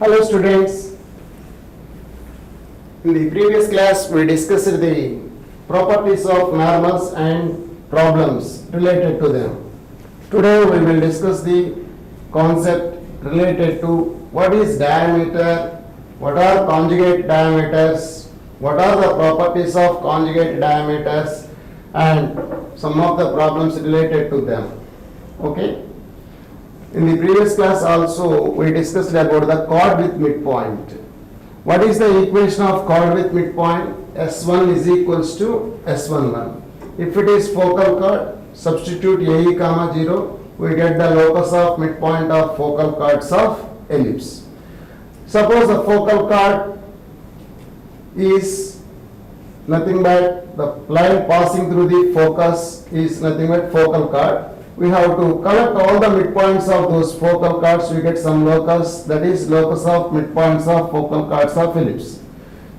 Hello students. In the previous class we discussed the properties of normals and problems related to them. Today we will discuss the concept related to what is diameter, what are conjugate diameters, what are the properties of conjugate diameters, and some of the problems related to them. Okay? In the previous class also we discussed about the chord with midpoint. What is the equation of chord with midpoint? S1 is equals to S11. If it is focal chord, substitute AE comma 0, we get the locus of midpoint of focal chords of ellipse. Suppose the focal chord is nothing but the line passing through the focus is nothing but focal chord. We have to collect all the midpoints of those focal chords, we get some locus, that is locus of midpoints of focal chords of ellipse.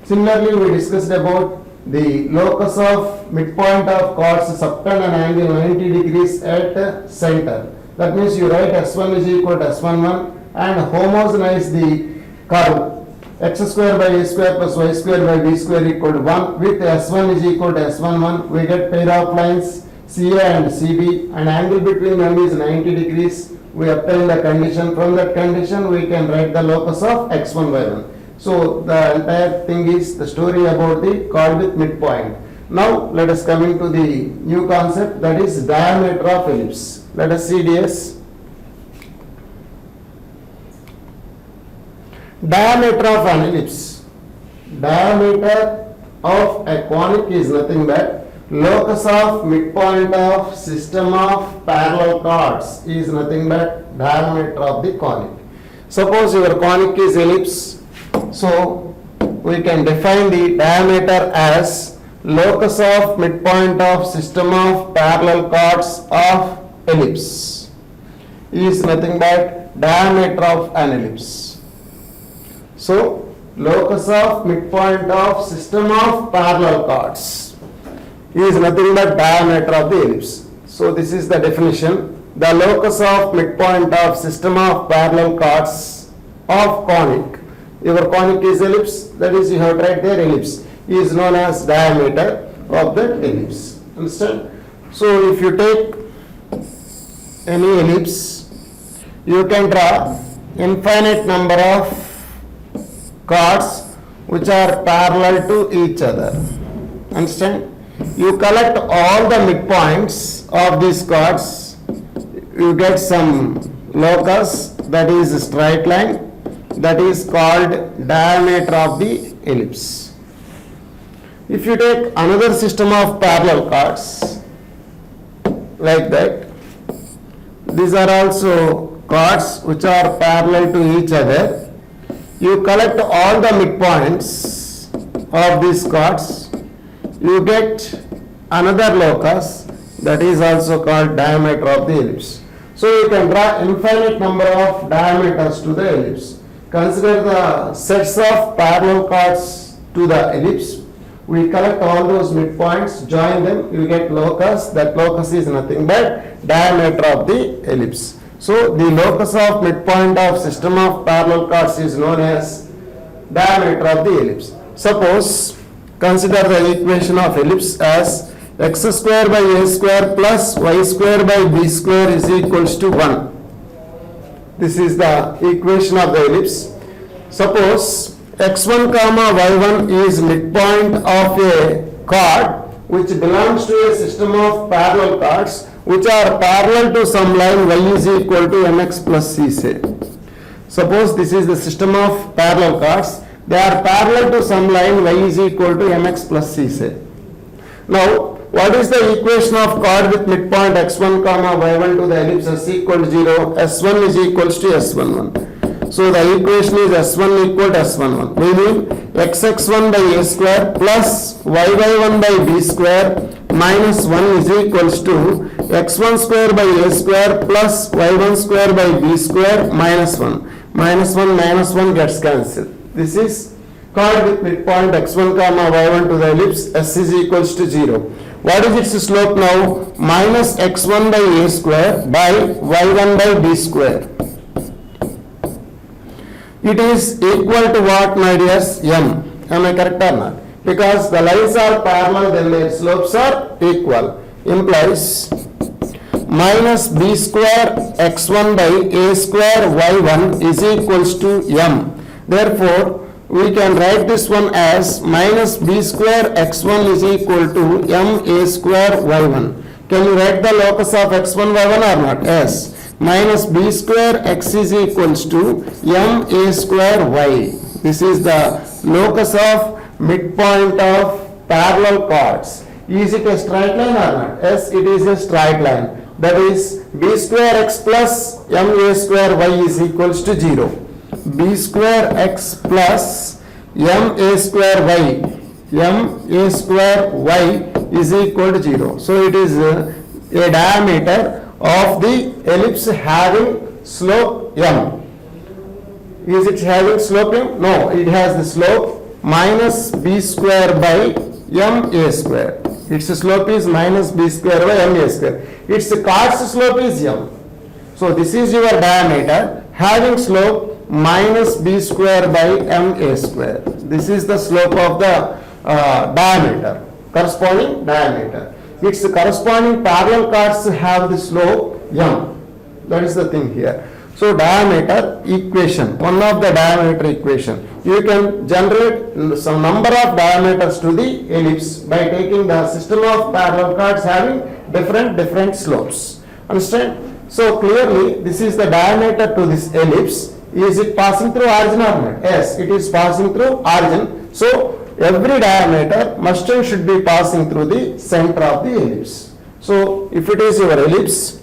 Similarly, we discussed about the locus of midpoint of chords subtend an angle 90 degrees at center. That means you write S1 is equal to S11 and homogenize the curve x square by a square plus y square by b square equal to 1 with S1 is equal to S11. We get pair of lines CA and CB, and angle between them is 90 degrees. We obtain the condition. From that condition, we can write the locus of x1 by 1. So the entire thing is the story about the chord with midpoint. Now let us come into the new concept, that is diameter of ellipse. Let us see DS. Diameter of an ellipse. Diameter of a conic is nothing but locus of midpoint of system of parallel chords is nothing but diameter of the conic. Suppose your conic is ellipse, so we can define the diameter as locus of midpoint of system of parallel chords of ellipse is nothing but diameter of an ellipse. So locus of midpoint of system of parallel chords is nothing but diameter of the ellipse. So this is the definition. The locus of midpoint of system of parallel chords of conic. Your conic is ellipse, that is you have tried there ellipse, is known as diameter of that ellipse. Understand? So if you take any ellipse, you can draw infinite number of chords which are parallel to each other. Understand? You collect all the midpoints of these chords, you get some locus, that is a straight line, that is called diameter of the ellipse. If you take another system of parallel chords like that, these are also chords which are parallel to each other, you collect all the midpoints of these chords, you get another locus, that is also called diameter of the ellipse. So you can draw infinite number of diameters to the ellipse. Consider the sets of parallel chords to the ellipse. We collect all those midpoints, join them, you get locus. That locus is nothing but diameter of the ellipse. So the locus of midpoint of system of parallel chords is known as diameter of the ellipse. Suppose consider the equation of ellipse as x square by a square plus y square by b square is equals to 1. This is the equation of the ellipse. Suppose x1 comma y1 is midpoint of a chord which belongs to a system of parallel chords which are parallel to some line y is equal to mx plus c say. Suppose this is the system of parallel chords. They are parallel to some line y is equal to mx plus c say. Now, what is the equation of chord with midpoint x1 comma y1 to the ellipse s equal to 0? S1 is equals to S11. So the equation is S1 equal to S11, meaning xx1 by a square plus y1 by b square minus 1 is equals to x1 square by a square plus y1 square by b square minus 1. Minus 1 gets cancelled. This is chord with midpoint x1 comma y1 to the ellipse s is equals to 0. What is its slope now? Minus x1 by a square by y1 by b square. It is equal to what, my dears? M. Am I correct or not? Because the lines are parallel, then their slopes are equal. Implies minus b square x1 by a square y1 is equals to m. Therefore, we can write this one as minus b square x1 is equal to m a square y1. Can you write the locus of x1 y1 or not? Yes. Minus b square x is equals to m a square y. This is the locus of midpoint of parallel chords. Is it a straight line or not? Yes, it is a straight line. That is b square x plus m a square y is equals to 0. B square x plus m a square y, m a square y is equal to 0. So it is a diameter of the ellipse having slope m. Is it having slope m? No, it has the slope minus b square by m a square. Its slope is minus b square by m a square. Its chord's slope is m. So this is your diameter having slope minus b square by m a square. This is the slope of the diameter, corresponding diameter. Its corresponding parallel chords have the slope m. That is the thing here. So diameter equation, one of the diameter equation. You can generate some number of diameters to the ellipse by taking the system of parallel chords having different slopes. Understand? So clearly this is the diameter to this ellipse. Is it passing through origin or not? Yes, it is passing through origin. So every diameter must and should be passing through the center of the ellipse. So if it is your ellipse,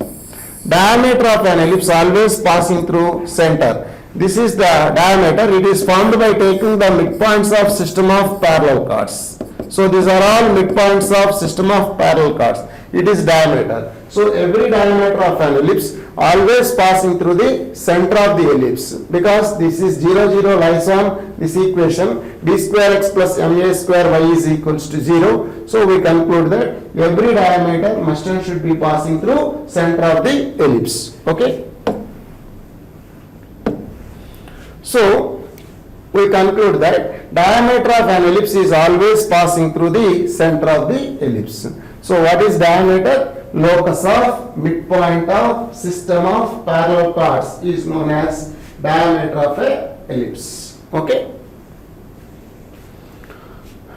diameter of an ellipse always passing through center. This is the diameter. It is formed by taking the midpoints of system of parallel chords. So these are all midpoints of system of parallel chords. It is diameter. So every diameter of an ellipse always passing through the center of the ellipse, because this is 0, 0 lies on this equation. B square x plus m a square y is equals to 0. So we conclude that every diameter must and should be passing through center of the ellipse. Okay. So we conclude that diameter of an ellipse is always passing through the center of the ellipse. So what is diameter? Locus of midpoint of system of parallel chords is known as diameter of a ellipse. Okay.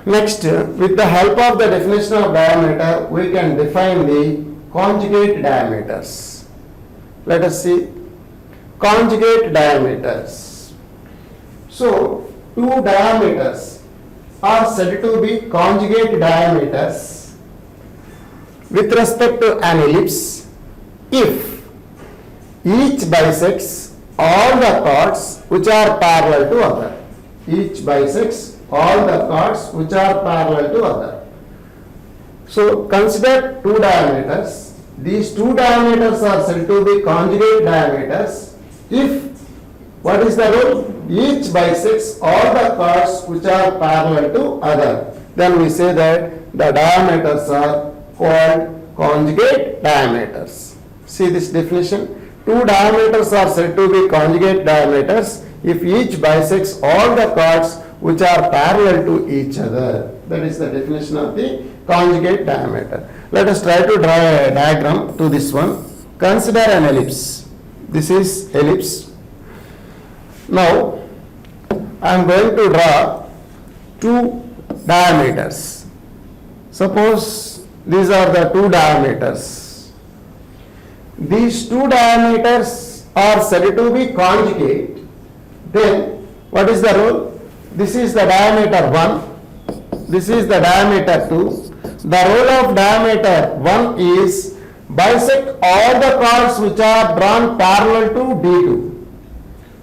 Next, with the help of the definition of diameter, we can define the conjugate diameters. Let us see conjugate diameters. So two diameters are said to be conjugate diameters with respect to an ellipse if each bisects all the chords which are parallel to other. Each bisects all the chords which are parallel to other. So consider two diameters. These two diameters are said to be conjugate diameters if, what is the rule? Each bisects all the chords which are parallel to other. Then we say that the diameters are called conjugate diameters. See this definition. Two diameters are said to be conjugate diameters if each bisects all the chords which are parallel to each other. That is the definition of the conjugate diameter. Let us try to draw a diagram to this one. Consider an ellipse. This is ellipse. Now I am going to draw two diameters. Suppose these are the two diameters. These two diameters are said to be conjugate. Then what is the rule? This is the diameter 1. This is the diameter 2. The rule of diameter 1 is bisect all the chords which are drawn parallel to D2.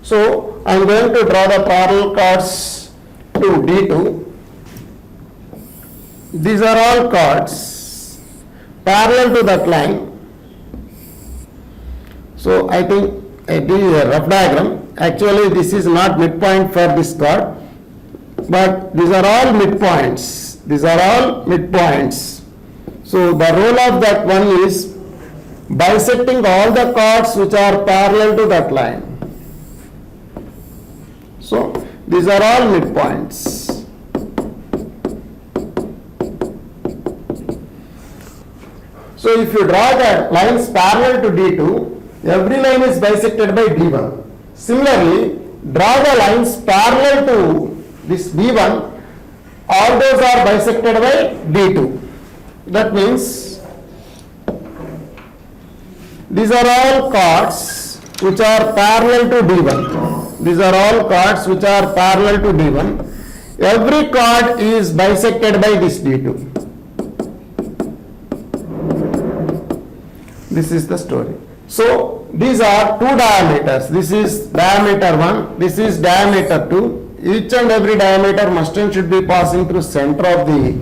So I am going to draw the parallel chords to D2. These are all chords parallel to that line. So I think it is a rough diagram. Actually this is not midpoint for this chord, but these are all midpoints. These are all midpoints. So the rule of that one is bisecting all the chords which are parallel to that line. These are all midpoints. So if you draw the lines parallel to D2, every line is bisected by D1. Similarly, draw the lines parallel to this B1, all those are bisected by D2. That means these are all chords which are parallel to D1. These are all chords which are parallel to D1. Every chord is bisected by this D2. This is the story. So these are two diameters. This is diameter 1, this is diameter 2. Each and every diameter must and should be passing through center of the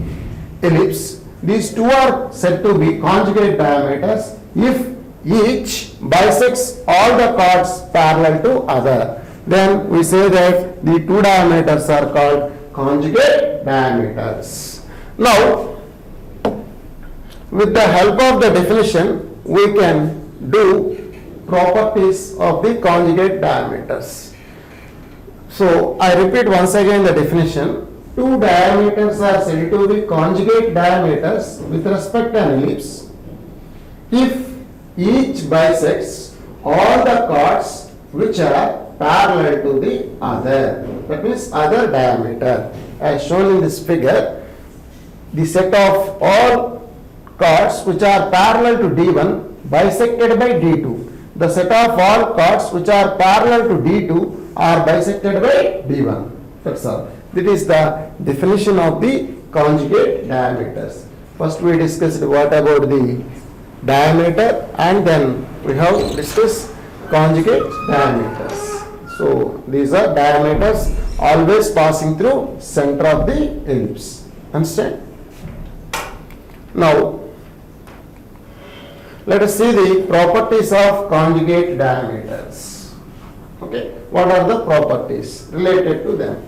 ellipse. These two are said to be conjugate diameters if each bisects all the chords parallel to other. Then we say that the two diameters are called conjugate diameters. Now, with the help of the definition, we can do properties of the conjugate diameters. So I repeat once again the definition. Two diameters are said to be conjugate diameters with respect to an ellipse if each bisects all the chords which are parallel to the other. That means other diameter. As shown in this figure, the set of all chords which are parallel to D1 bisected by D2. The set of all chords which are parallel to D2 are bisected by D1. That's all. This is the definition of the conjugate diameters. First we discussed what about the diameter, and then we have discussed conjugate diameters. So these are diameters always passing through center of the ellipse. Understand? Now let us see the properties of conjugate diameters. Okay, what are the properties related to them?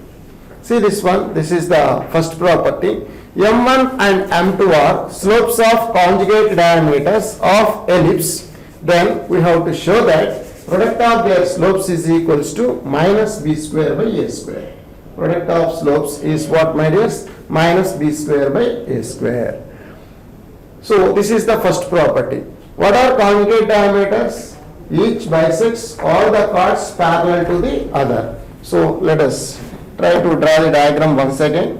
See this one, this is the first property. M1 and M2 are slopes of conjugate diameters of ellipse. Then we have to show that product of their slopes is equals to minus b square by a square. Product of slopes is what, my dears? Minus b square by a square. So this is the first property. What are conjugate diameters? Each bisects all the chords parallel to the other. So let us try to draw the diagram once again.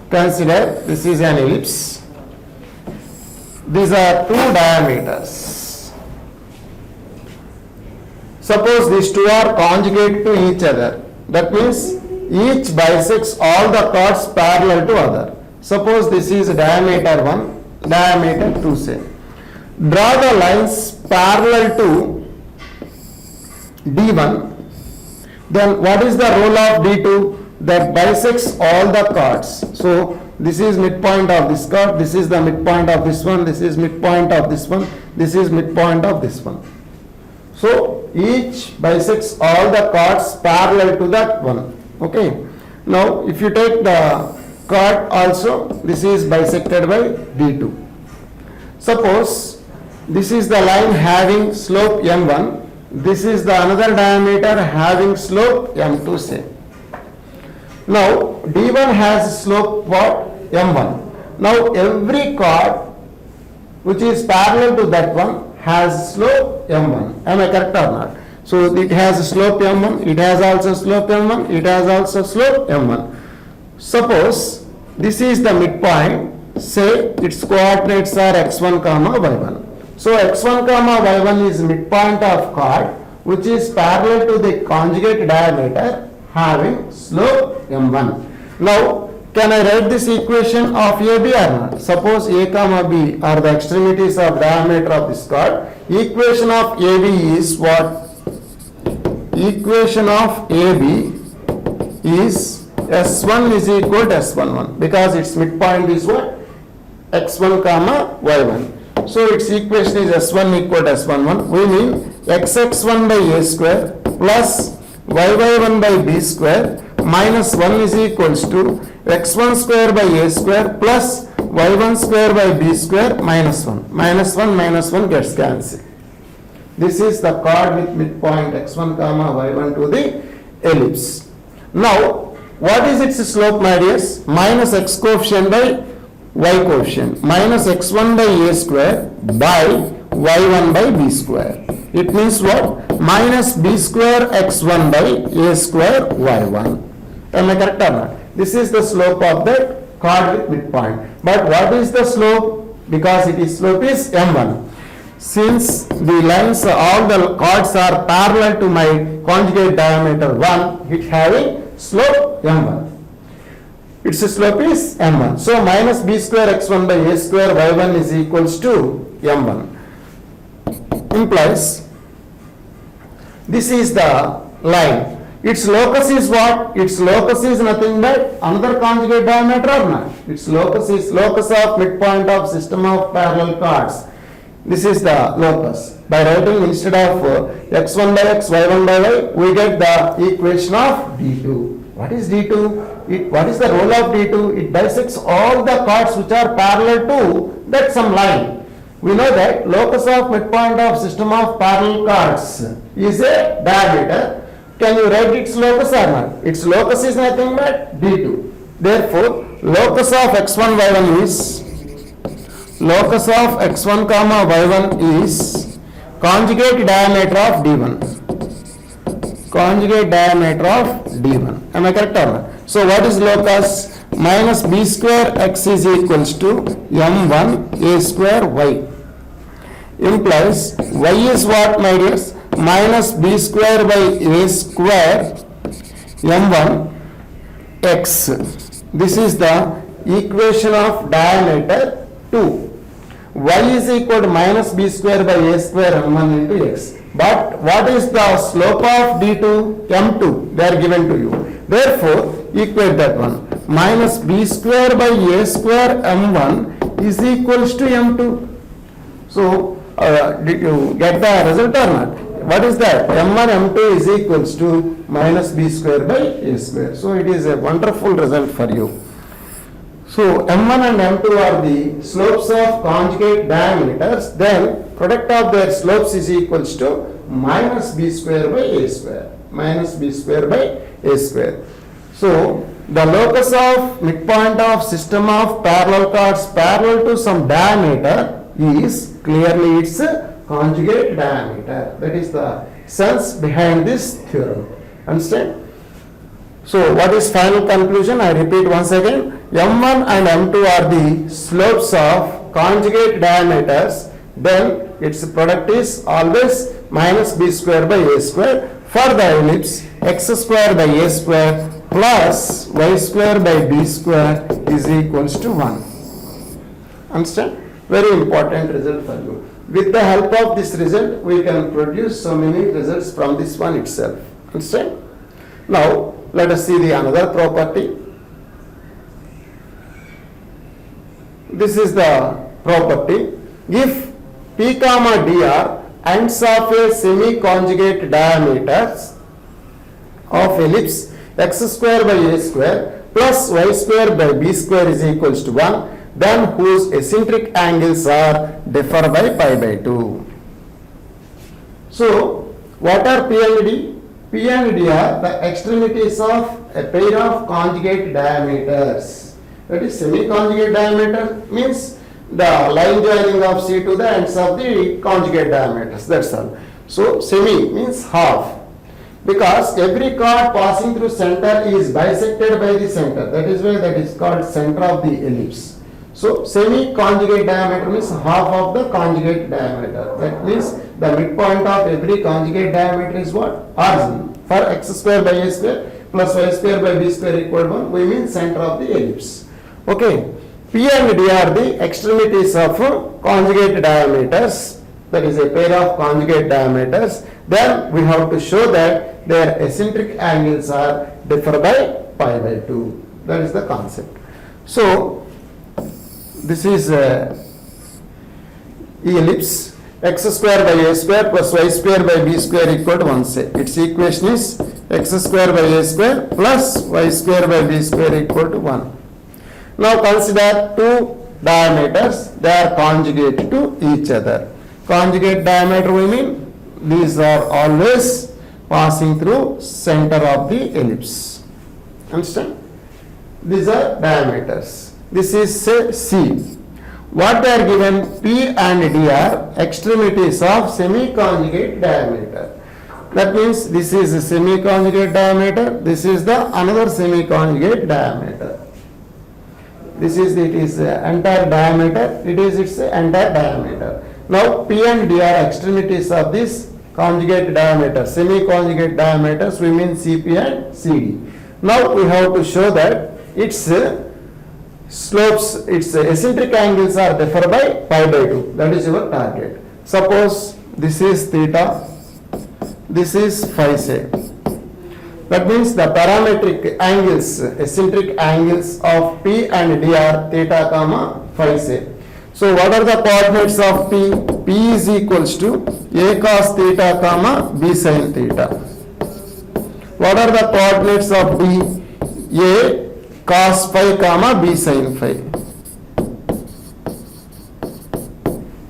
Consider this is an ellipse. These are two diameters. Suppose these two are conjugate to each other. That means each bisects all the chords parallel to other. Suppose this is diameter 1, diameter 2 say. Draw the lines parallel to D1. Then what is the role of D2? That bisects all the chords. So this is midpoint of this chord, this is the midpoint of this one, this is midpoint of this one, this is midpoint of this one. So each bisects all the chords parallel to that one. Okay. Now if you take the chord also, this is bisected by D2. Suppose this is the line having slope M1, this is the another diameter having slope M2 say. Now D1 has slope what? M1. Now every chord which is parallel to that one has slope M1. Am I correct or not? So it has slope M1, it has also slope M1, it has also slope M1. Suppose this is the midpoint, say its coordinates are x1 comma y1. So x1 comma y1 is midpoint of chord which is parallel to the conjugate diameter having slope M1. Now can I write this equation of AB or not? Suppose A comma B are the extremities of diameter of this chord. Equation of AB is what? Equation of AB is S1 is equal to S11 because its midpoint is what? X1 comma Y1. So its equation is S1 equal to S11. We mean xx1 by A square plus y1 by B square minus 1 is equals to x1 square by A square plus y1 square by B square minus 1. Minus 1 gets cancelled. This is the chord with midpoint x1 comma y1 to the ellipse. Now, what is its slope, my dears? Minus x coefficient by y coefficient. Minus x1 by a square by y1 by b square. It means what? Minus b square x1 by a square y1. Am I correct or not? This is the slope of the chord with midpoint. But what is the slope? Because its slope is m1. Since the lines, all the chords are parallel to my conjugate diameter 1, it having slope m1. Its slope is m1. So minus b square x1 by a square y1 is equals to m1. Implies this is the line. Its locus is what? Its locus is nothing but another conjugate diameter or not? Its locus is locus of midpoint of system of parallel chords. This is the locus. By writing instead of x1 by x, y1 by y, we get the equation of d2. What is d2? What is the role of d2? It bisects all the chords which are parallel to that some line. We know that locus of midpoint of system of parallel chords is a diameter. Can you write its locus or not? Its locus is nothing but d2. Therefore, locus of x1 y1 is locus of x1 comma y1 is conjugate diameter of d1. Conjugate diameter of d1. Am I correct or not? So what is locus? Minus b square x is equals to m1 a square y. Implies y is what, my dears? Minus b square by a square m1 x. This is the equation of diameter 2. Y is equal to minus b square by a square m1 into x. But what is the slope of d2? m2. They are given to you. Therefore, equate that one. Minus b square by a square m1 is equals to m2. So, did you get the result or not? What is that? m1 m2 is equals to minus b square by a square. So, it is a wonderful result for you. So, m1 and m2 are the slopes of conjugate diameters. Then, product of their slopes is equals to minus b square by a square. Minus b square by a square. So, the locus of midpoint of system of parallel chords parallel to some diameter is clearly its conjugate diameter. That is the sense behind this theorem. Understand? So, what is final conclusion? I repeat once again. M1 and M2 are the slopes of conjugate diameters. Then its product is always minus b square by a square. For the ellipse, x square by a square plus y square by b square is equals to 1. Understand? Very important result for you. With the help of this result, we can produce so many results from this one itself. Understand? Now, let us see the another property. This is the property. If P comma D are ends of a semi-conjugate diameters of ellipse, x square by a square plus y square by b square is equals to 1, then whose eccentric angles are differ by pi by 2. So, what are P and D? P and D are the extremities of a pair of conjugate diameters. That is, semi-conjugate diameter means the line joining of C to the ends of the conjugate diameters. That's all. So, semi means half. Because every chord passing through center is bisected by the center. That is why that is called center of the ellipse. So, semi-conjugate diameter means half of the conjugate diameter. That means the midpoint of every conjugate diameter is what? Origin. For x square by a square plus y square by b square equal to 1, we mean center of the ellipse. Okay. P and D are the extremities of conjugate diameters. That is a pair of conjugate diameters. Then we have to show that their eccentric angles are differ by pi by 2. That is the concept. So, this is ellipse. X square by a square plus y square by b square equal to 1. Say its equation is x square by a square plus y square by b square equal to 1. Now consider two diameters. They are conjugate to each other. Conjugate diameter we mean these are always passing through center of the ellipse. Understand? These are diameters. This is say C. What they are given, P and D are extremities of semi-conjugate diameter. That means this is a semi-conjugate diameter, this is the another semi-conjugate diameter. This is it is entire diameter, it is its entire diameter. Now P and D are extremities of this conjugate diameter, semi-conjugate diameters, we mean CP and CD. Now we have to show that its slopes, its eccentric angles are differ by pi by 2. That is your target. Suppose this is theta, this is phi say. That means the parametric angles, eccentric angles of P and D are theta comma phi say. So what are the coordinates of P? P is equals to A cos theta comma B sin theta. What are the coordinates of D? A cos phi comma B sin phi.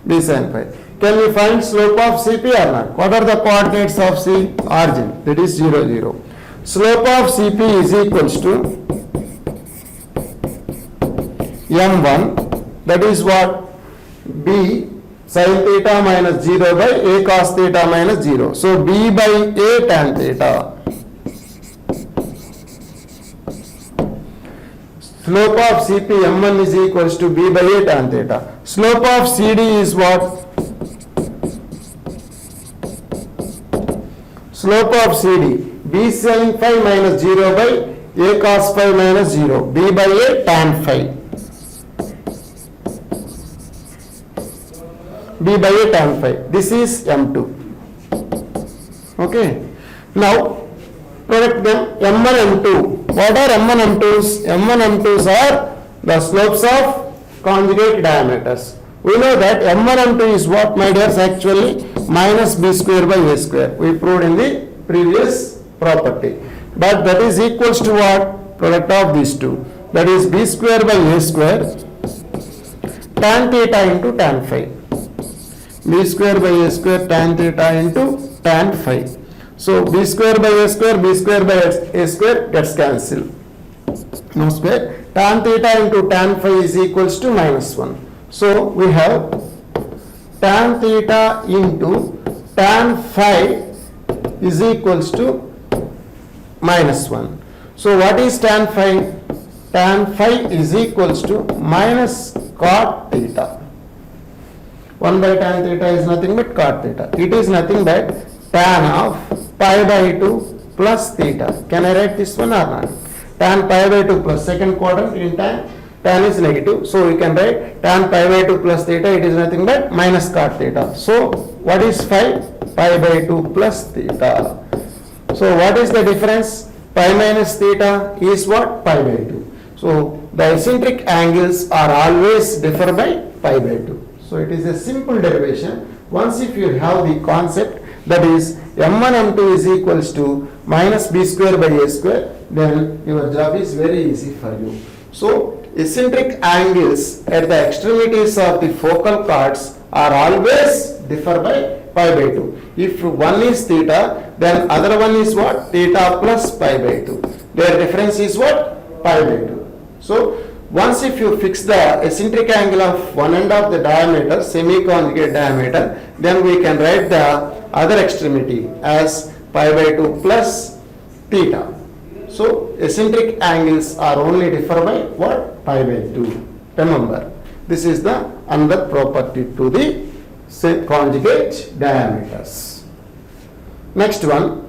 B sin phi. Can we find slope of CP or not? What are the coordinates of C? Origin, that is 0, 0. Slope of CP is equals to M1, that is what? B sin theta minus 0 by A cos theta minus 0. So B by A tan theta. Slope of CP M1 is equals to B by A tan theta. Slope of CD is what? Slope of CD, B sin phi minus 0 by A cos phi minus 0, B by A tan phi. B by A tan phi. This is M2. Okay. Now, product them M1, M2. What are M1, M2s? M1, M2s are the slopes of conjugate diameters. We know that M1, M2 is what, my dears, actually minus B square by A square. We proved in the previous property. But that is equals to what? Product of these two. That is B square by A square tan theta into tan phi. B square by A square tan theta into tan phi. So B square by A square by A square gets cancelled. No square. Tan theta into tan phi is equals to minus 1. So we have tan theta into tan phi is equals to minus 1. So what is tan phi? Tan phi is equals to minus cot theta. 1 by tan theta is nothing but cot theta. It is nothing but tan of pi by 2 plus theta. Can I write this one or not? Tan pi by 2 plus second quadrant in tan is negative. So we can write tan pi by 2 plus theta, it is nothing but minus cot theta. So what is phi? Pi by 2 plus theta. So what is the difference? Pi minus theta is what? Pi by 2. So the eccentric angles are always differ by pi by 2. So it is a simple derivation. Once if you have the concept, that is M1 M2 is equals to minus B square by A square, then your job is very easy for you. So eccentric angles at the extremities of the focal chords are always differ by pi by 2. If one is theta, then other one is what? Theta plus pi by 2. Their difference is what? Pi by 2. So once if you fix the eccentric angle of one end of the diameter, semi-conjugate diameter, then we can write the other extremity as pi by 2 plus theta. So eccentric angles are only differ by what? Pi by 2. Remember, this is the another property to the conjugate diameters. Next one,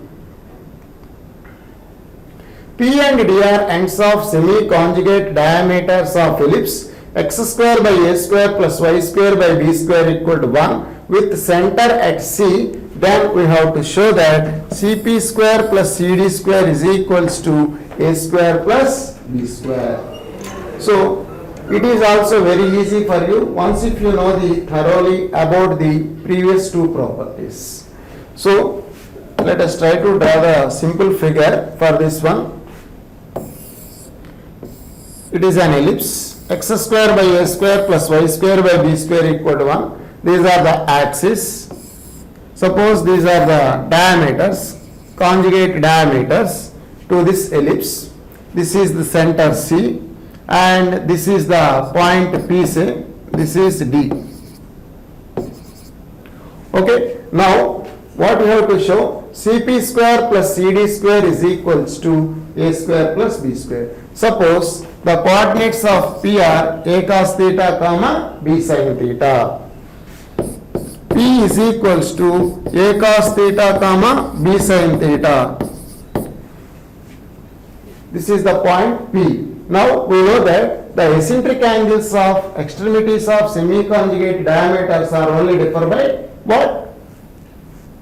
P and D are ends of semi-conjugate diameters of ellipse x square by A square plus y square by B square equal to 1 with center at C. Then we have to show that CP square plus CD square is equals to A square plus B square. So it is also very easy for you once if you know the thoroughly about the previous two properties. So let us try to draw the simple figure for this one. It is an ellipse x square by A square plus y square by B square equal to 1. These are the axes. Suppose these are the diameters, conjugate diameters to this ellipse. This is the center C and this is the point P, say, this is D. Okay, now what we have to show? Cp square plus Cd square is equals to A square plus B square. Suppose the coordinates of P are A cos theta comma B sin theta. P is equals to A cos theta comma B sin theta. This is the point P. Now we know that the eccentric angles of extremities of semi-conjugate diameters are only differ by what?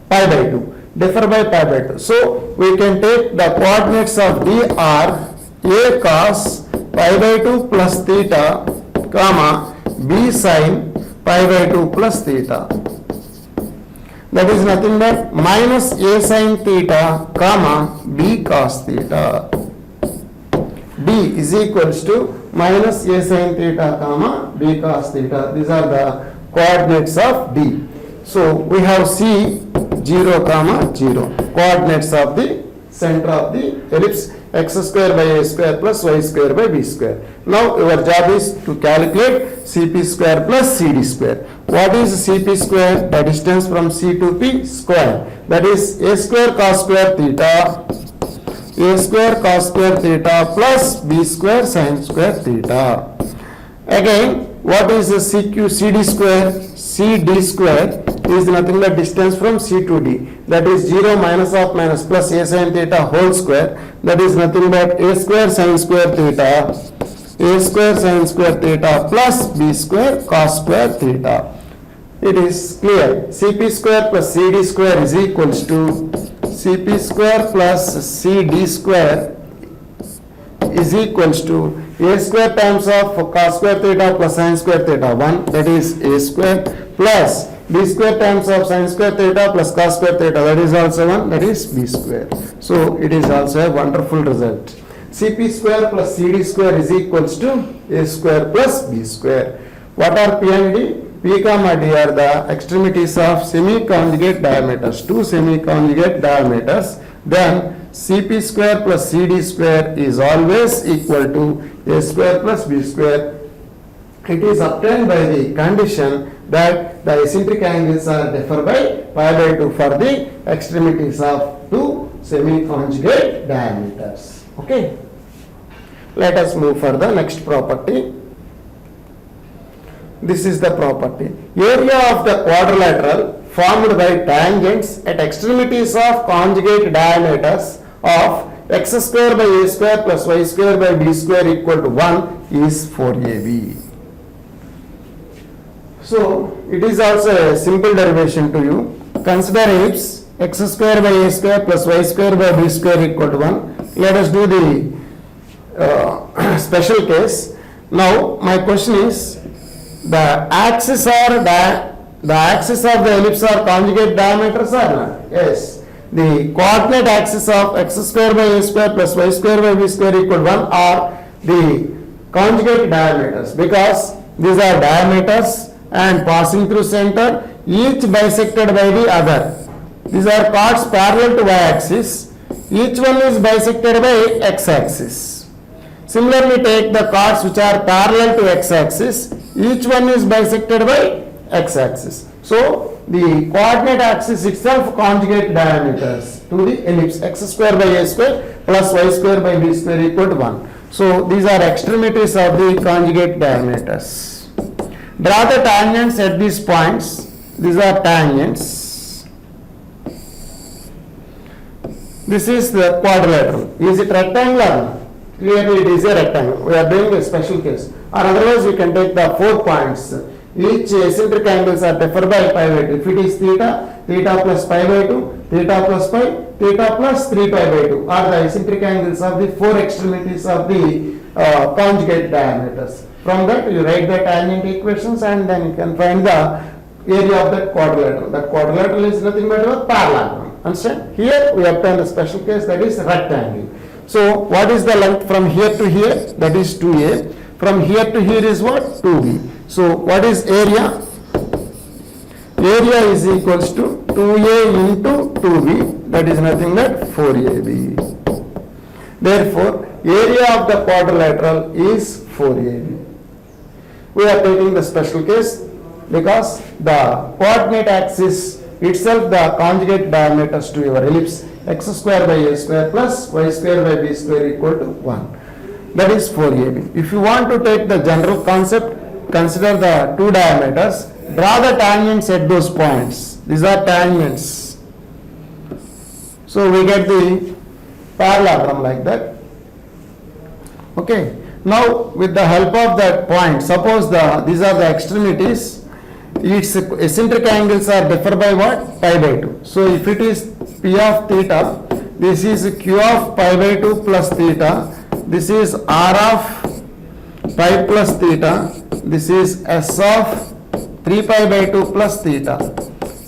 Pi by 2. Differ by pi by 2. So we can take the coordinates of D are A cos pi by 2 plus theta comma B sin pi by 2 plus theta. That is nothing but minus A sin theta comma B cos theta. D is equals to minus A sin theta comma B cos theta. These are the coordinates of D. So we have C 0 comma 0, coordinates of the center of the ellipse, x square by A square plus y square by B square. Now your job is to calculate Cp square plus Cd square. What is Cp square? The distance from C to P square. That is A square cos square theta, A square cos square theta plus B square sin square theta. Again, what is the CQ CD square? CD square is nothing but distance from C to D. That is 0 minus of minus plus A sin theta whole square. That is nothing but A square sin square theta, A square sin square theta plus B square cos square theta. It is clear. Cp square plus Cd square is equals to Cp square plus Cd square is equals to A square times of cos square theta plus sin square theta 1, that is A square, plus B square times of sin square theta plus cos square theta, that is also 1, that is B square. So it is also a wonderful result. Cp square plus Cd square is equals to A square plus B square. What are P and D? P comma D are the extremities of semi-conjugate diameters, two semi-conjugate diameters. Then Cp square plus Cd square is always equal to A square plus B square. It is obtained by the condition that the eccentric angles are differ by pi by 2 for the extremities of two semi-conjugate diameters. Okay. Let us move for the next property. This is the property. Area of the quadrilateral formed by tangents at extremities of conjugate diameters of x square by A square plus y square by B square equal to 1 is 4AB. So it is also a simple derivation to you. Consider ellipse x square by A square plus y square by B square equal to 1. Let us do the special case. Now my question is, the axis of the ellipse are conjugate diameters or not? Yes. The coordinate axis of x square by A square plus y square by B square equal to 1 are the conjugate diameters, because these are diameters and passing through center, each bisected by the other. These are chords parallel to y-axis. Each one is bisected by x-axis. Similarly, take the chords which are parallel to x-axis. Each one is bisected by x-axis. So the coordinate axis itself conjugate diameters to the ellipse x square by A square plus y square by B square equal to 1. So these are extremities of the conjugate diameters. Draw the tangents at these points. These are tangents. This is the quadrilateral. Is it rectangular? Clearly it is a rectangle. We are doing a special case. Or otherwise we can take the 4 points. Each eccentric angles are differ by pi by 2. If it is theta, theta plus pi by 2, theta plus pi, theta plus 3 pi by 2 are the eccentric angles of the 4 extremities of the conjugate diameters. From that you write the tangent equations and then you can find the area of that quadrilateral. That quadrilateral is nothing but a parallelogram. Understand? Here we obtain a special case, that is rectangle. So what is the length from here to here? That is 2a. From here to here is what? 2b. So what is area? Area is equals to 2a into 2b, that is nothing but 4ab. Therefore, area of the quadrilateral is 4ab. We are taking the special case because the coordinate axis itself the conjugate diameters to your ellipse x square by a square plus y square by b square equal to 1. That is 4ab. If you want to take the general concept, consider the two diameters, draw the tangents at those points. These are tangents. So we get the parallelogram like that. Okay. Now with the help of that point, suppose these are the extremities, its eccentric angles are differ by what? Pi by 2. So if it is P of theta, this is Q of pi by 2 plus theta, this is R of pi plus theta, this is S of 3 pi by 2 plus theta.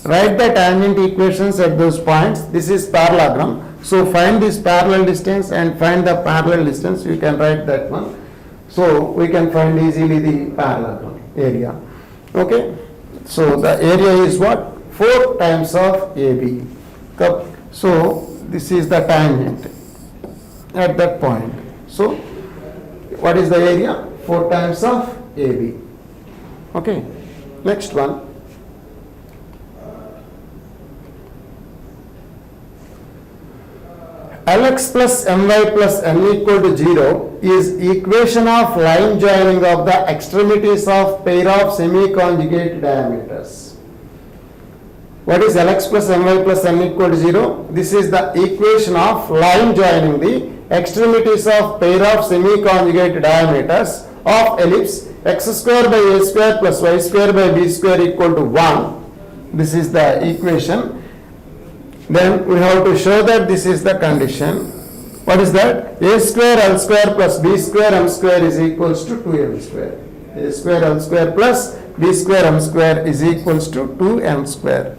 Write the tangent equations at those points. This is parallelogram. So find this parallel distance and find the parallel distance. You can write that one. So we can find easily the parallelogram area. Okay. So the area is what? 4 times of AB. So this is the tangent at that point. So what is the area? 4 times of AB. Okay. Next one. Lx plus my plus n equal to 0 is equation of line joining of the extremities of pair of semi-conjugate diameters. What is Lx plus my plus n equal to 0? This is the equation of line joining the extremities of pair of semi-conjugate diameters of ellipse x square by a square plus y square by b square equal to 1. This is the equation. Then we have to show that this is the condition. What is that? A square L square plus B square M square is equals to 2M square. A square L square plus B square M square is equals to 2M square.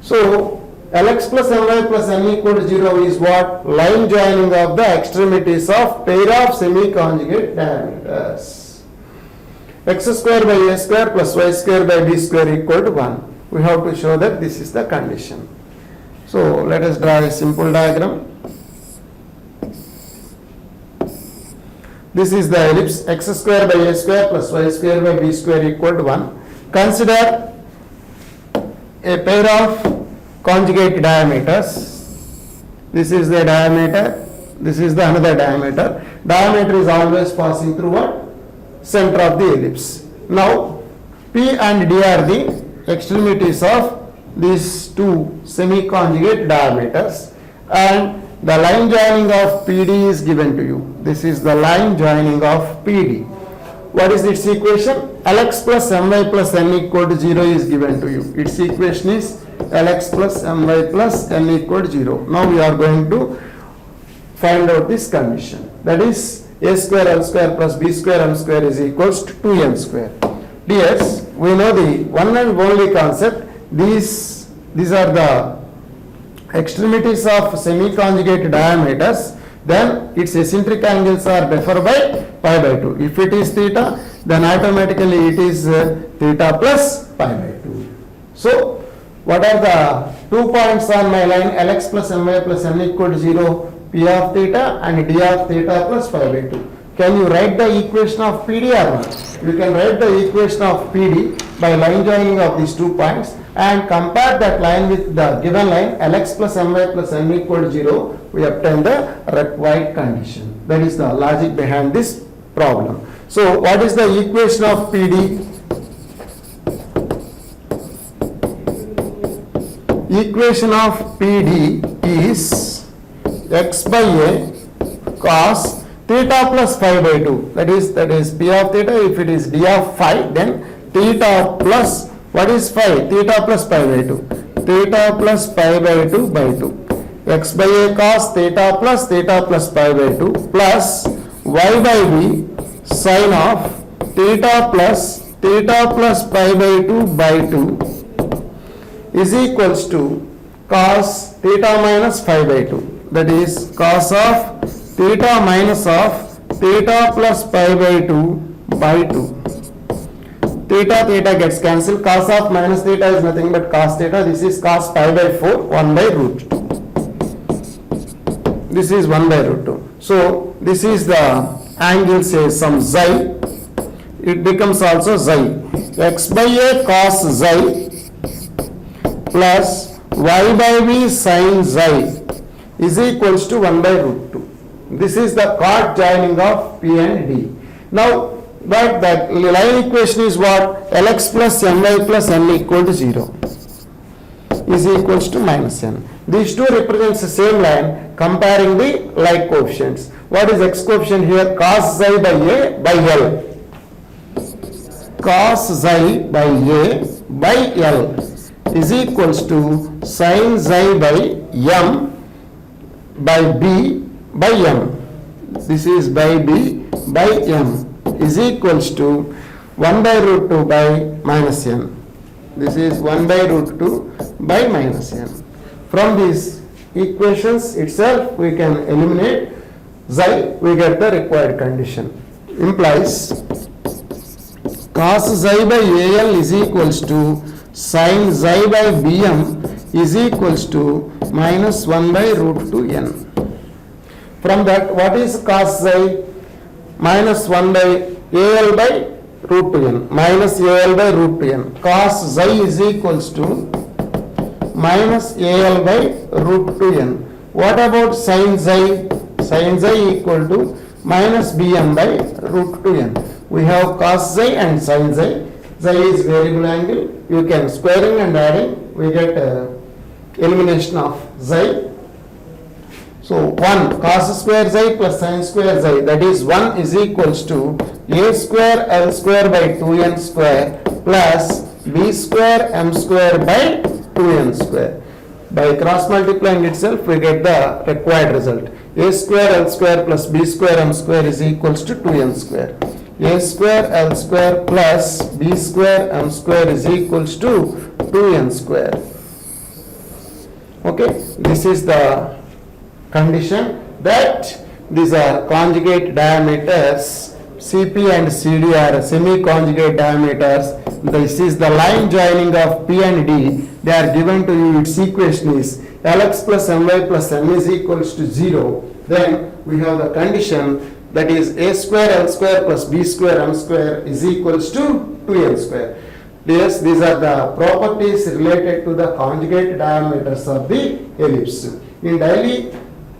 So Lx plus My plus n equal to 0 is what? Line joining of the extremities of pair of semi-conjugate diameters. X square by A square plus Y square by B square equal to 1. We have to show that this is the condition. So let us draw a simple diagram. This is the ellipse x square by a square plus y square by b square equal to 1. Consider a pair of conjugate diameters. This is the diameter, this is the another diameter. Diameter is always passing through what? Center of the ellipse. Now P and D are the extremities of these two semi-conjugate diameters, and the line joining of PD is given to you. This is the line joining of PD. What is its equation? Lx plus My plus n equal to 0 is given to you. Its equation is Lx plus My plus n equal to 0. Now we are going to find out this condition. That is A square L square plus B square M square is equals to 2M square. Dears, we know the one and only concept. These are the extremities of semi-conjugate diameters. Then its eccentric angles are differ by pi by 2. If it is theta, then automatically it is theta plus pi by 2. So what are the 2 points on my line? Lx plus My plus n equal to 0, P of theta and D of theta plus pi by 2. Can you write the equation of PD or not? You can write the equation of PD by line joining of these 2 points and compare that line with the given line Lx plus My plus n equal to 0. We obtain the required condition. That is the logic behind this problem. So what is the equation of PD? Equation of PD is x by a cos theta plus phi by 2. That is P of theta. If it is D of phi, then theta plus, what is phi? Theta plus pi by 2. Theta plus pi by 2 by 2. X by a cos theta plus pi by 2 plus y by b sine of theta plus pi by 2 by 2 is equals to cos theta minus phi by 2. That is cos of theta minus of theta plus pi by 2 by 2. theta, theta gets cancelled. Cos of minus theta is nothing but cos theta. This is cos pi by 4, 1 by root 2. This is 1 by root 2. So this is the angle, say some xi. It becomes also xi. X by a cos xi plus y by b sin xi is equals to 1 by root 2. This is the chord joining of P and D. Now, but that line equation is what? Lx plus my plus n equal to 0 is equals to minus n. These two represents the same line comparing the like coefficients. What is x coefficient here? Cos xi by a by L. Cos xi by a by L is equals to sin xi by m by b by m. This is by b by m is equals to 1 by root 2 by minus n. This is 1 by root 2 by minus n. From these equations itself we can eliminate xi, we get the required condition. Implies cos xi by al is equals to sin xi by bm is equals to minus 1 by root 2 n. From that, what is cos xi? Minus 1 by al by root 2 n. Minus al by root 2 n. Cos xi is equals to minus al by root 2 n. What about sin xi? Sin xi equal to minus bm by root 2 n. We have cos xi and sin xi. Xi is variable angle. You can squaring and adding. We get elimination of xi. So 1 cos square xi plus sin square xi, that is 1 is equals to a square L square by 2n square plus b square m square by 2n square. By cross multiplying itself we get the required result. A square L square plus b square m square is equals to 2n square. A square L square plus b square m square is equals to 2n square. Okay, this is the condition that these are conjugate diameters. CP and CD are semi-conjugate diameters. This is the line joining of P and D. They are given to you. Its equation is Lx plus My plus n is equals to 0. Then we have the condition that is a square L square plus b square m square is equals to 2n square. Yes, these are the properties related to the conjugate diameters of the ellipse. In daily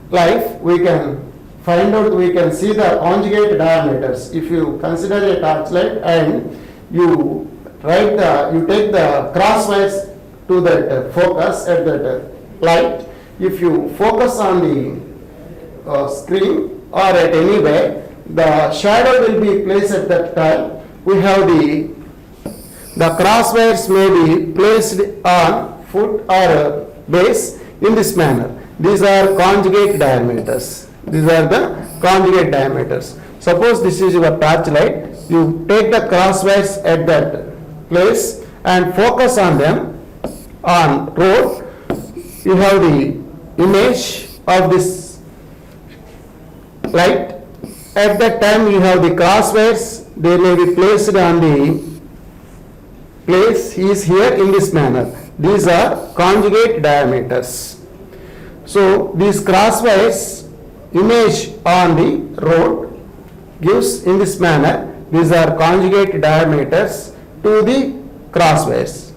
life, we can find out, we can see the conjugate diameters. If you consider a torchlight and you take the crosswise to that focus at that light, if you focus on the screen or at anywhere, the shadow will be placed at that time. We have the crosswires may be placed on foot or base in this manner. These are conjugate diameters. These are the conjugate diameters. Suppose this is your torchlight. You take the crosswires at that place and focus on them on road. You have the image of this light. At that time you have the crosswires. They may be placed on the place is here in this manner. These are conjugate diameters. So these crosswires image on the road gives in this manner. These are conjugate diameters to the crosswires.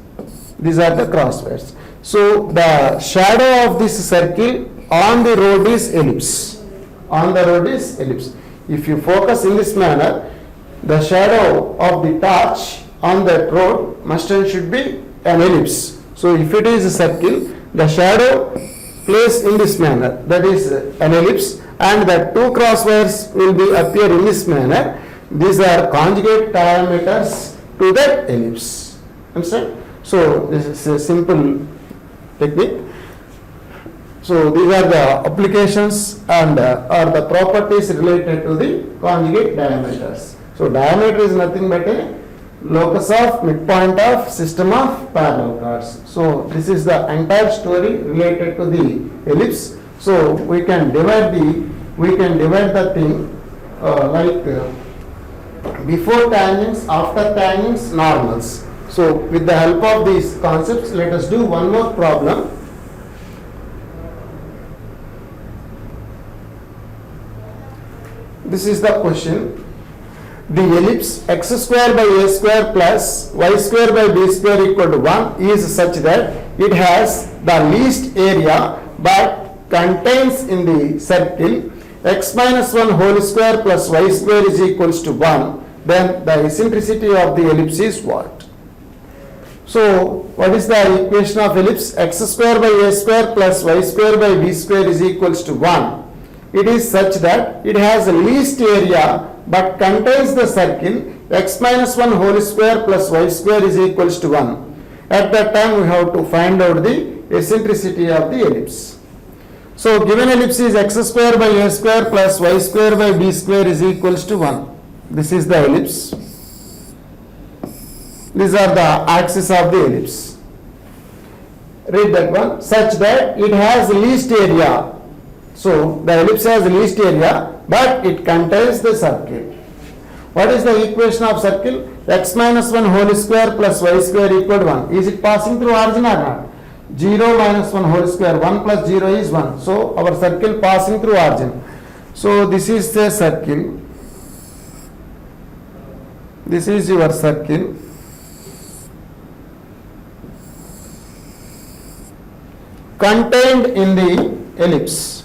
These are the crosswires. So the shadow of this circle on the road is ellipse. On the road is ellipse. If you focus in this manner, the shadow of the torch on that road must and should be an ellipse. So if it is a circle, the shadow placed in this manner, that is an ellipse, and the two crosswires will be appear in this manner. These are conjugate diameters to that ellipse. Understand? So this is a simple technique. So these are the applications and are the properties related to the conjugate diameters. So diameter is nothing but a locus of midpoint of system of parallel chords. So this is the entire story related to the ellipse. So we can divide the thing like before tangents, after tangents, normals. So with the help of these concepts, let us do one more problem. This is the question. The ellipse x square by a square plus y square by b square equal to 1 is such that it has the least area but contains in the circle x minus 1 whole square plus y square is equals to 1. Then the eccentricity of the ellipse is what? So what is the equation of ellipse? X square by a square plus y square by b square is equals to 1. It is such that it has the least area but contains the circle x minus 1 whole square plus y square is equals to 1. At that time we have to find out the eccentricity of the ellipse. So given ellipse is x square by a square plus y square by b square is equals to 1. This is the ellipse. These are the axes of the ellipse. Read that one. Such that it has least area. So the ellipse has least area but it contains the circle. What is the equation of circle? X minus 1 whole square plus y square equal to 1. Is it passing through origin or not? 0 minus 1 whole square, 1 plus 0 is 1. So our circle passing through origin. So this is the circle. This is your circle. Contained in the ellipse.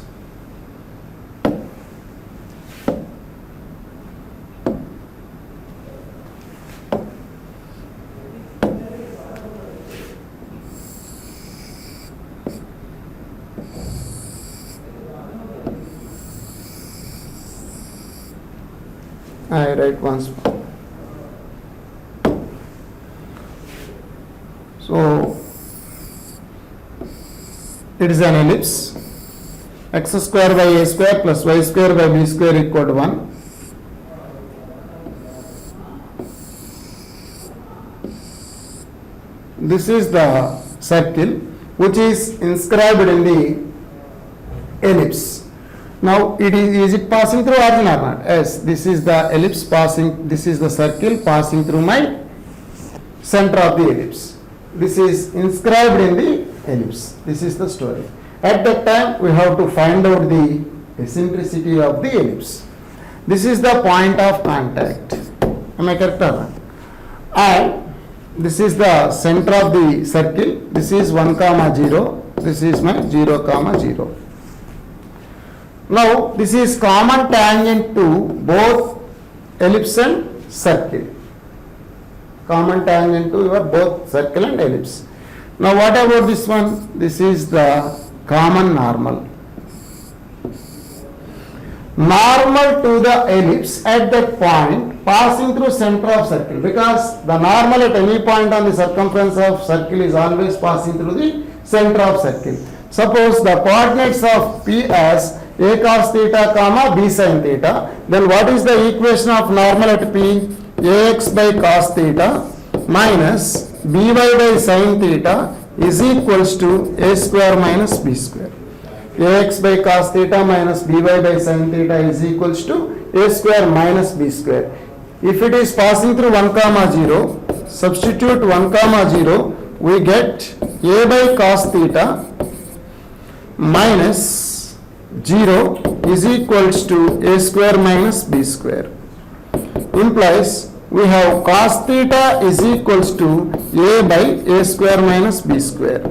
I write once more. So it is an ellipse. X square by a square plus y square by b square equal to 1. This is the circle which is inscribed in the ellipse. Now is it passing through origin or not? Yes, this is the ellipse passing, this is the circle passing through my center of the ellipse. This is inscribed in the ellipse. This is the story. At that time we have to find out the eccentricity of the ellipse. This is the point of contact. Am I correct or not? And this is the center of the circle. This is 1 comma 0. This is my 0 comma 0. Now this is common tangent to both ellipse and circle. Common tangent to your both circle and ellipse. Now what about this one? This is the common normal. Normal to the ellipse at that point passing through center of circle, because the normal at any point on the circumference of circle is always passing through the center of circle. Suppose the coordinates of P as a cos theta comma b sin theta, then what is the equation of normal at P? Ax by cos theta minus by by sin theta is equals to a square minus b square. Ax by cos theta minus by sin theta is equals to a square minus b square. If it is passing through 1 comma 0, substitute 1 comma 0, we get a by cos theta minus 0 is equals to a square minus b square. Implies we have cos theta is equals to a by a square minus b square.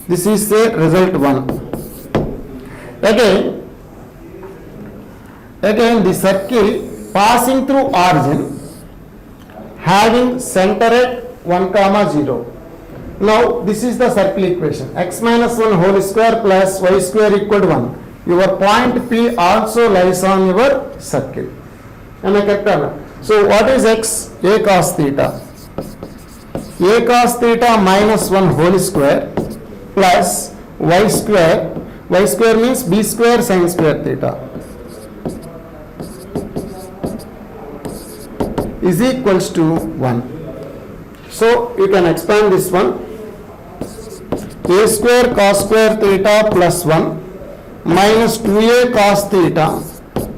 This is the result 1. Again the circle passing through origin having center at 1 comma 0. Now this is the circle equation. X minus 1 whole square plus y square equal to 1. Your point P also lies on your circle. Am I correct or not? So what is x? A cos theta. A cos theta minus 1 whole square plus y square. Y square means b square sin square theta is equals to 1. So you can expand this one. A square cos square theta plus 1 minus 2a cos theta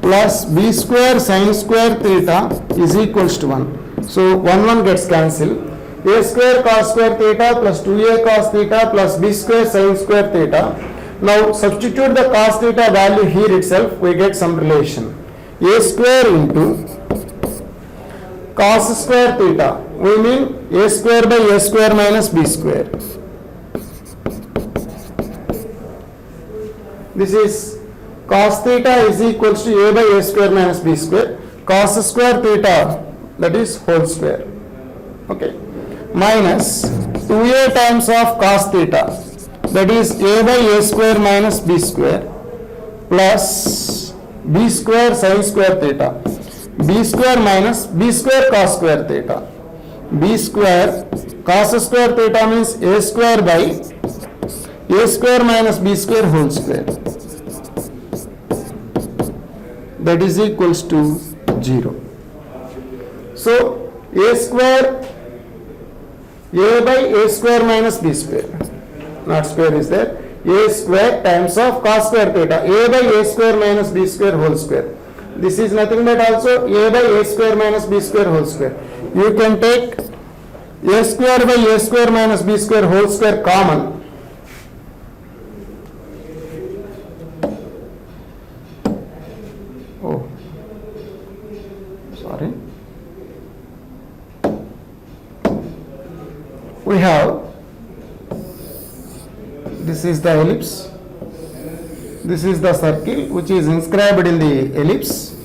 plus b square sin square theta is equals to 1. So 1 gets cancelled. A square cos square theta plus 2a cos theta plus b square sin square theta. Now substitute the cos theta value here itself, we get some relation. A square into cos square theta, we mean a square by a square minus b square. This is cos theta is equals to a by a square minus b square. Cos square theta, that is whole square. Okay. Minus 2a times of cos theta, that is a by a square minus b square, plus b square sin square theta, b square minus b square cos square theta. B square cos square theta means a square by a square minus b square whole square, that is equals to 0. So a square, a by a square minus b square, not square is there, a square times of cos square theta, a by a square minus b square whole square. This is nothing but also a by a square minus b square whole square. You can take a square by a square minus b square whole square common. Oh, sorry. We have, this is the ellipse, this is the circle which is inscribed in the ellipse,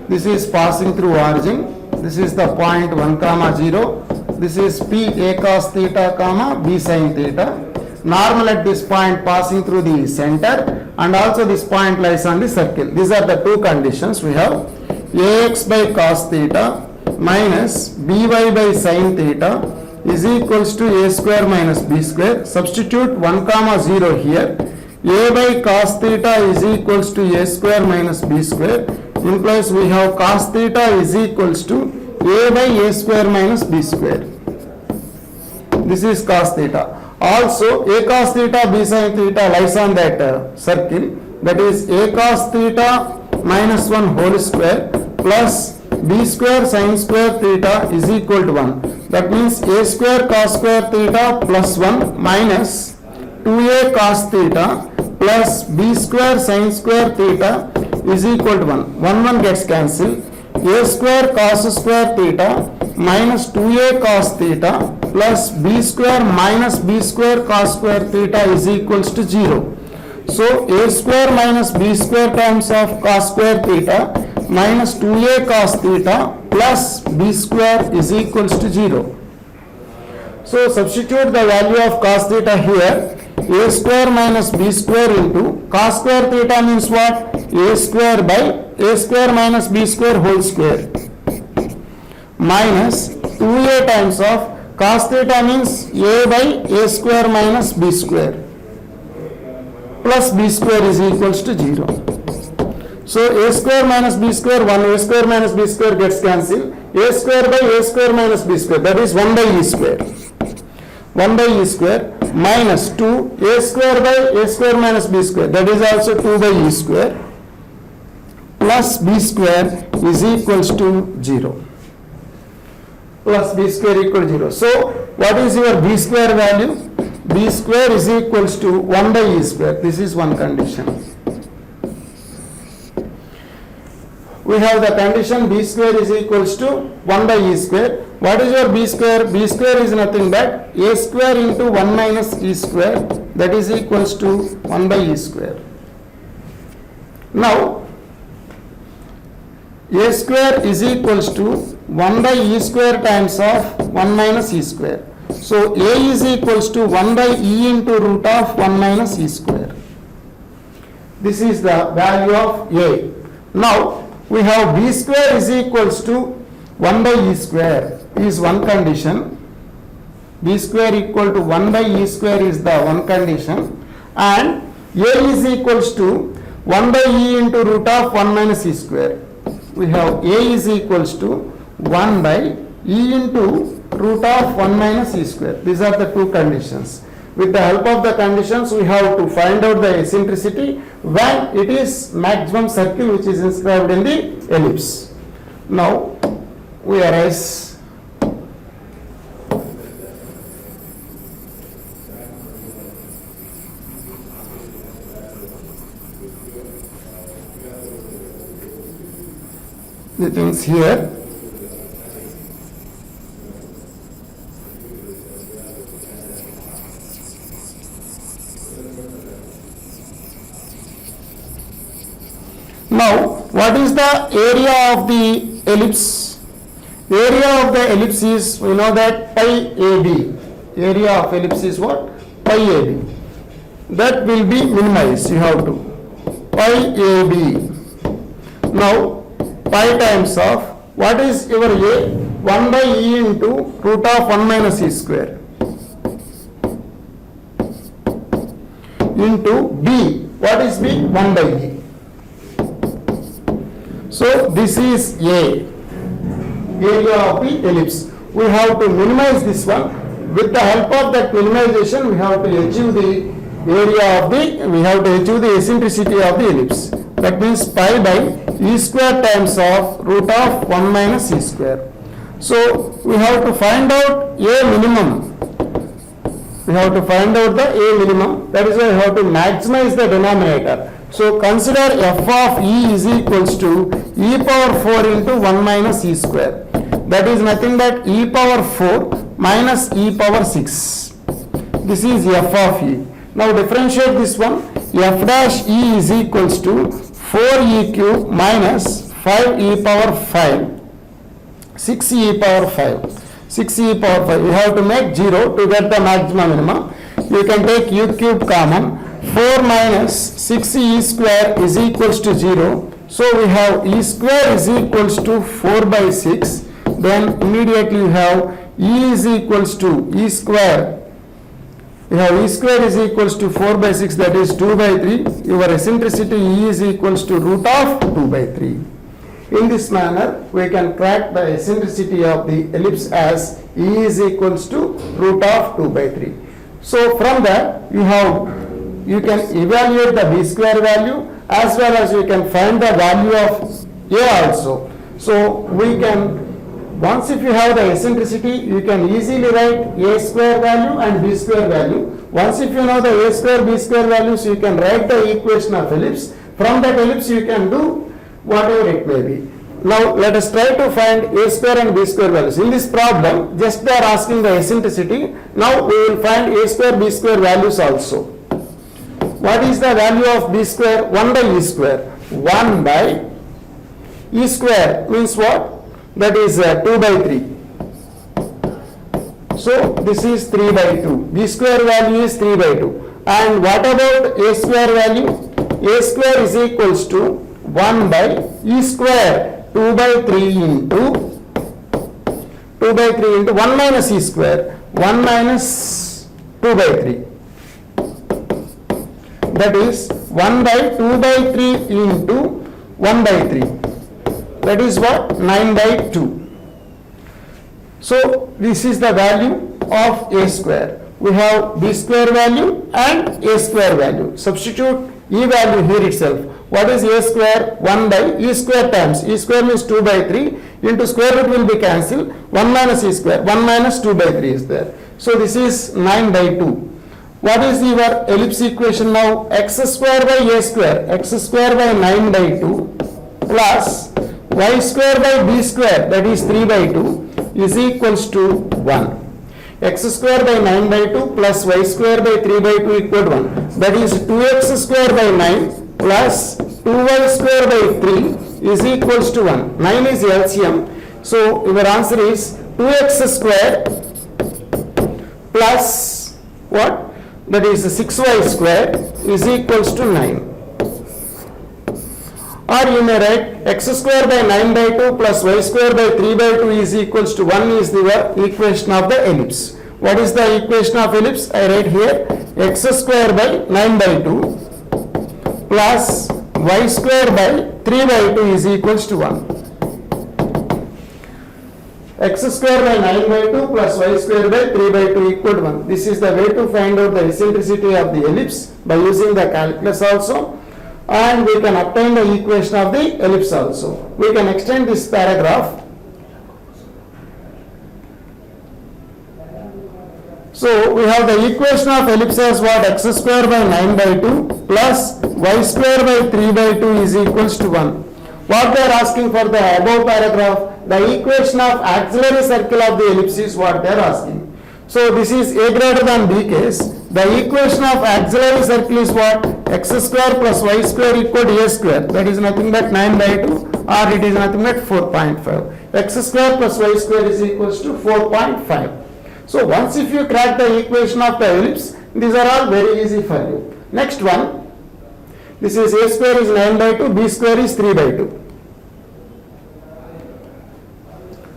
this is passing through origin, this is the point 1 comma 0, this is p a cos theta comma b sin theta, normal at this point passing through the center, and also this point lies on the circle. These are the two conditions. We have ax by cos theta minus by sin theta is equals to a square minus b square. Substitute 1 comma 0 here. A by cos theta is equals to a square minus b square, implies we have cos theta is equals to a by a square minus b square. This is cos theta. Also a cos theta b sin theta lies on that circle, that is a cos theta minus 1 whole square plus b square sin square theta is equal to 1. That means a square cos square theta plus 1 minus 2a cos theta plus b square sin square theta is equal to 1. 1 gets cancelled. A square cos square theta minus 2a cos theta plus b square minus b square cos square theta is equals to 0. So a square minus b square times of cos square theta minus 2a cos theta plus b square is equals to 0. So substitute the value of cos theta here. A square minus b square into cos square theta means what? A square by a square minus b square whole square minus 2a times of cos theta means a by a square minus b square plus b square is equals to 0. So a square minus b square, 1 a square minus b square gets cancelled. A square by a square minus b square, that is 1 by e square. 1 by e square minus 2 a square by a square minus b square, that is also 2 by e square plus b square is equals to 0. Plus b square equal to 0. So what is your b square value? B square is equals to 1 by e square. This is one condition. We have the condition b square is equals to 1 by e square. What is your b square? B square is nothing but a square into 1 minus e square, that is equals to 1 by e square. Now a square is equals to 1 by e square times of 1 minus e square. So a is equals to 1 by e into root of 1 minus e square. This is the value of a. Now we have b square is equals to 1 by e square is one condition. B square equal to 1 by e square is the one condition, and a is equals to 1 by e into root of 1 minus e square. We have a is equals to 1 by e into root of 1 minus e square. These are the two conditions. with the help of the conditions we have to find out the eccentricity when it is maximum circle which is inscribed in the ellipse. Now we arise the things here. Now, what is the area of the ellipse? Area of the ellipse is, we know that pi AB. Area of ellipse is what? Pi AB. That will be minimized, you have to. Pi AB. Now, pi times of, what is your A? 1 by E into root of 1 minus E square. Into B. What is B? 1 by E. So this is A, area of the ellipse. We have to minimize this one. With the help of that minimization, we have to achieve the area of the, we have to achieve the eccentricity of the ellipse. That means pi by E square times of root of 1 minus E square. So we have to find out A minimum. We have to find out the A minimum. That is why we have to maximize the denominator. So consider f of E is equals to e power 4 into 1 minus E square. That is nothing but e power 4 minus e power 6. This is f of E. Now differentiate this one. F dash E is equals to 4e cube minus 5e power 5. 6e power 5. 6e power 5. You have to make 0 to get the maximum minimum. You can take u cube common. 4 minus 6e square is equals to 0. So we have e square is equals to 4 by 6. Then immediately you have e is equals to e square. You have e square is equals to 4 by 6, that is 2 by 3. Your eccentricity E is equals to root of 2 by 3. In this manner, we can track the eccentricity of the ellipse as E is equals to root of 2 by 3. So from that, you can evaluate the B square value as well as you can find the value of A also. So we can, once if you have the eccentricity, you can easily write A square value and B square value. Once if you know the A square, B square values, you can write the equation of ellipse. From that ellipse, you can do whatever it may be. Now let us try to find A square and B square values. In this problem, just they are asking the eccentricity. Now we will find A square, B square values also. What is the value of B square? 1 by E square. 1 by E square means what? That is 2 by 3. So this is 3 by 2. B square value is 3 by 2. And what about A square value? A square is equals to 1 by E square. 2 by 3 into 1 minus E square. 1 minus 2 by 3. That is 1 by 2 by 3 into 1 by 3. That is what? 9 by 2. So this is the value of A square. We have B square value and A square value. Substitute E value here itself. What is A square? 1 by E square times. E square means 2 by 3 into square root will be cancelled. 1 minus E square. 1 minus 2 by 3 is there. So this is 9 by 2. What is your ellipse equation now? X square by A square. X square by 9 by 2 plus y square by B square, that is 3 by 2 is equals to 1. X square by 9 by 2 plus y square by 3 by 2 equal to 1. That is 2x square by 9 plus 2y square by 3 is equals to 1. 9 is LCM. So your answer is 2x square plus what? That is 6y square is equals to 9. Or you may write x square by 9 by 2 plus y square by 3 by 2 is equals to 1 is the equation of the ellipse. What is the equation of ellipse? I write here x square by 9 by 2 plus y square by 3 by 2 is equals to 1. x square by 9 by 2 plus y square by 3 by 2 equal to 1. This is the way to find out the eccentricity of the ellipse by using the calculus also, and we can obtain the equation of the ellipse also. We can extend this paragraph. So we have the equation of ellipse as what? X square by 9 by 2 plus y square by 3 by 2 is equals to 1. What they are asking for the above paragraph? The equation of auxiliary circle of the ellipse is what they are asking. So this is a greater than b case. The equation of auxiliary circle is what? X square plus y square equal to a square. That is nothing but 9 by 2, or it is nothing but 4.5. X square plus y square is equals to 4.5. So once if you crack the equation of the ellipse, these are all very easy for you. Next one, this is a square is 9 by 2, b square is 3 by 2.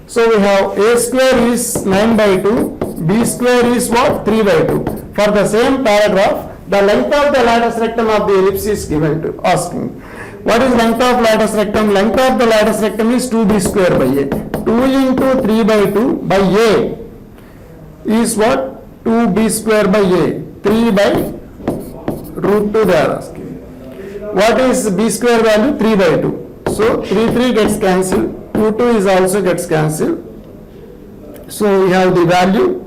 So we have a square is 9 by 2, b square is what? 3 by 2. For the same paragraph, the length of the lattice rectum of the ellipse is given to asking. What is length of lattice rectum? Length of the lattice rectum is 2b square by a. 2 into 3 by 2 by a is what? 2b square by a. 3 by root 2 they are asking. What is b square value? 3 by 2. So 3 gets cancelled. 2 is also gets cancelled. So we have the value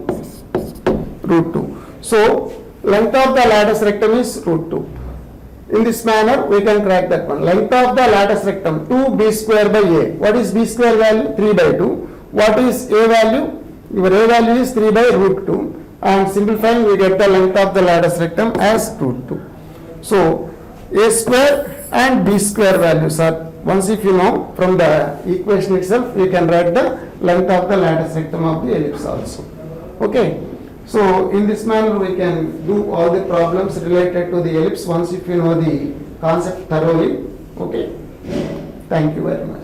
root 2. So length of the lattice rectum is root 2. In this manner we can crack that one. Length of the lattice rectum 2b square by a. What is b square value? 3 by 2. What is a value? Your a value is 3 by root 2, and simplifying we get the length of the lattice rectum as root 2. So a square and b square values are, once if you know from the equation itself, you can write the length of the lattice rectum of the ellipse also. Okay. So in this manner we can do all the problems related to the ellipse once if you know the concept thoroughly. Okay. Thank you very much.